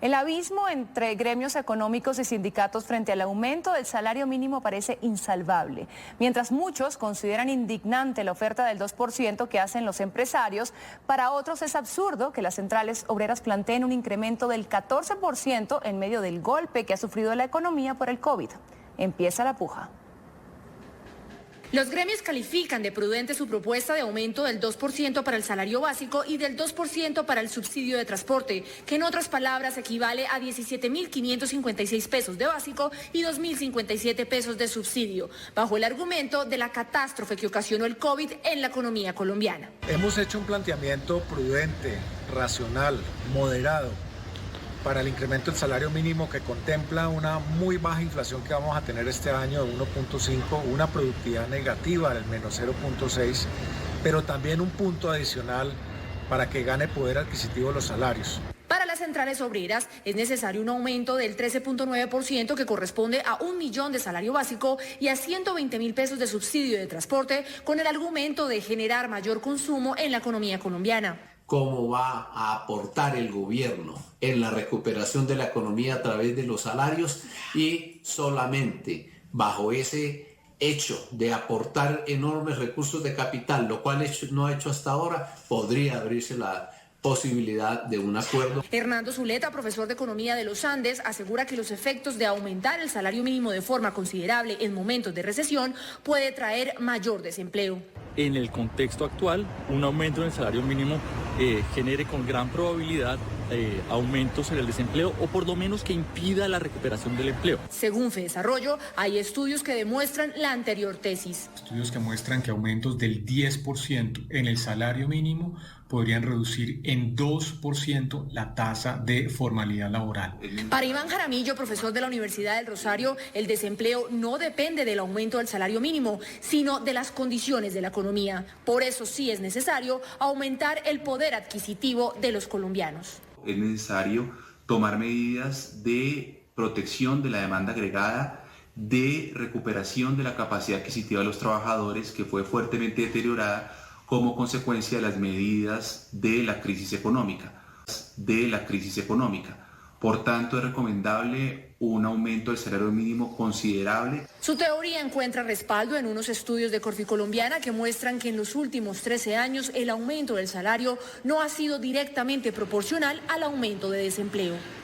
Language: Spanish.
El abismo entre gremios económicos y sindicatos frente al aumento del salario mínimo parece insalvable. Mientras muchos consideran indignante la oferta del 2% que hacen los empresarios, para otros es absurdo que las centrales obreras planteen un incremento del 14% en medio del golpe que ha sufrido la economía por el COVID. Empieza la puja. Los gremios califican de prudente su propuesta de aumento del 2% para el salario básico y del 2% para el subsidio de transporte, que en otras palabras equivale a 17.556 pesos de básico y 2.057 pesos de subsidio, bajo el argumento de la catástrofe que ocasionó el COVID en la economía colombiana. Hemos hecho un planteamiento prudente, racional, moderado, para el incremento del salario mínimo que contempla una muy baja inflación que vamos a tener este año de 1.5, una productividad negativa del menos 0.6, pero también un punto adicional para que gane poder adquisitivo los salarios. Para las centrales obreras es necesario un aumento del 13.9% que corresponde a 1 millón de salario básico y a 120.000 pesos de subsidio de transporte, con el argumento de generar mayor consumo en la economía colombiana. ¿Cómo va a aportar el gobierno en la recuperación de la economía a través de los salarios? Y solamente bajo ese hecho de aportar enormes recursos de capital, lo cual no ha hecho hasta ahora, podría abrirse la posibilidad de un acuerdo. Hernando Zuleta, profesor de Economía de los Andes, asegura que los efectos de aumentar el salario mínimo de forma considerable en momentos de recesión puede traer mayor desempleo. En el contexto actual, un aumento en el salario mínimo genere con gran probabilidad aumentos en el desempleo o por lo menos que impida la recuperación del empleo. Según FEDesarrollo, hay estudios que demuestran la anterior tesis. Estudios que muestran que aumentos del 10% en el salario mínimo podrían reducir en 2% la tasa de formalidad laboral. Para Iván Jaramillo, profesor de la Universidad del Rosario, el desempleo no depende del aumento del salario mínimo, sino de las condiciones de la economía. Por eso sí es necesario aumentar el poder adquisitivo de los colombianos. Es necesario tomar medidas de protección de la demanda agregada, de recuperación de la capacidad adquisitiva de los trabajadores, que fue fuertemente deteriorada como consecuencia de las medidas de la crisis económica. Por tanto, es recomendable un aumento del salario mínimo considerable. Su teoría encuentra respaldo en unos estudios de Corficolombiana que muestran que en los últimos 13 años el aumento del salario no ha sido directamente proporcional al aumento de desempleo.